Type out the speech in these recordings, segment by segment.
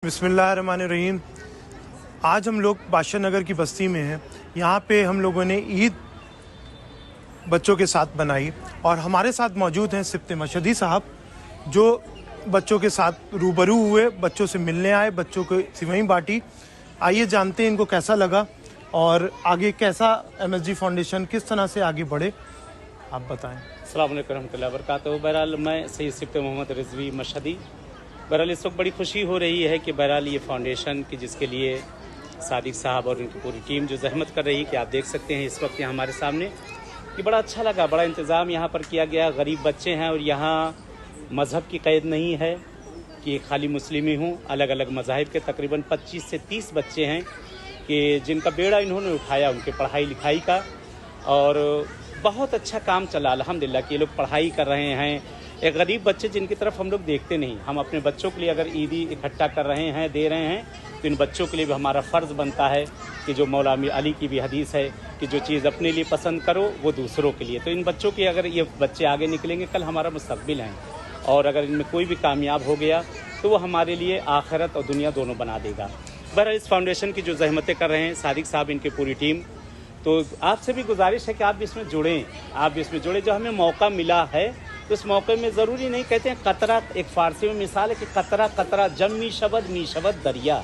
बिस्मिल्लाहिर्रहमानिर्रहीम। आज हम लोग बादशाह नगर की बस्ती में हैं। यहाँ पे हम लोगों ने ईद बच्चों के साथ बनाई और हमारे साथ मौजूद हैं सिफ्त मशहदी साहब, जो बच्चों के साथ रूबरू हुए, बच्चों से मिलने आए, बच्चों को सिवई बांटी। आइए जानते हैं इनको कैसा लगा और आगे कैसा MSG फाउंडेशन किस तरह से आगे बढ़े, आप बताएं। अस्सलाम वालेकुम रहमतुल्लाहि व बरकातहू। बहरहाल मैं सैयद सिफ्त मोहम्मद रिजवी मशहदी। बहरहाल इस वक्त बड़ी खुशी हो रही है कि बहरहाल ये फाउंडेशन की जिसके लिए सादिक साहब और उनकी पूरी टीम जो जहमत कर रही है कि आप देख सकते हैं इस वक्त यहाँ हमारे सामने, कि बड़ा अच्छा लगा। बड़ा इंतज़ाम यहाँ पर किया गया। गरीब बच्चे हैं और यहाँ मज़हब की क़ैद नहीं है कि खाली मुस्लिम ही हूँ। अलग अलग मज़ाहिब के तकरीबन 25 से 30 बच्चे हैं कि जिनका बेड़ा इन्होंने उठाया उनके पढ़ाई लिखाई का, और बहुत अच्छा काम चला अल्हम्दुलिल्लाह कि ये लोग पढ़ाई कर रहे हैं। एक गरीब बच्चे जिनकी तरफ हम लोग देखते नहीं, हम अपने बच्चों के लिए अगर ईदी इकट्ठा कर रहे हैं, दे रहे हैं, तो इन बच्चों के लिए भी हमारा फ़र्ज़ बनता है कि जो मौला अली की भी हदीस है कि जो चीज़ अपने लिए पसंद करो वो दूसरों के लिए। तो इन बच्चों के अगर ये बच्चे आगे निकलेंगे, कल हमारा मुस्तक़बिल है, और अगर इनमें कोई भी कामयाब हो गया तो वो हमारे लिए आखिरत और दुनिया दोनों बना देगा। बहरहाल इस फाउंडेशन की जो जहमतें कर रहे हैं सादिक साहब, इनकी पूरी टीम, तो आपसे भी गुजारिश है कि आप भी इसमें जुड़ें, आप भी इसमें जुड़ें। जो हमें मौका मिला है तो इस मौके में ज़रूरी नहीं, कहते हैं कतरा, एक फ़ारसी में मिसाल है कि कतरा कतरा जम मी शबद दरिया,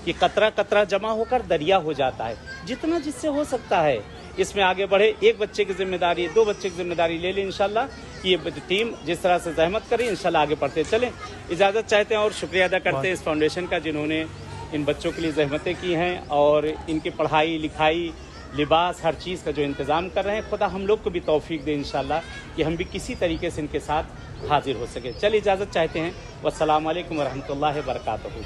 कि कतरा कतरा जमा होकर दरिया हो जाता है। जितना जिससे हो सकता है इसमें आगे बढ़े। एक बच्चे की जिम्मेदारी, 2 बच्चे की जिम्मेदारी ले लें इंशाल्लाह, कि ये टीम जिस तरह से जहमत करे इंशाल्लाह आगे बढ़ते चलें। इजाज़त चाहते हैं और शुक्रिया अदा करते हैं इस फाउंडेशन का जिन्होंने इन बच्चों के लिए जहमतें की हैं और इनकी पढ़ाई लिखाई, लिबास, हर चीज़ का जो इंतज़ाम कर रहे हैं। खुदा हम लोग को भी तौफीक दे इंशाल्लाह कि हम भी किसी तरीके से इनके साथ हाजिर हो सके। चल इजाज़त चाहते हैं। वस्सलाम वालेकुम व रहमतुल्लाहि व बरकातहू।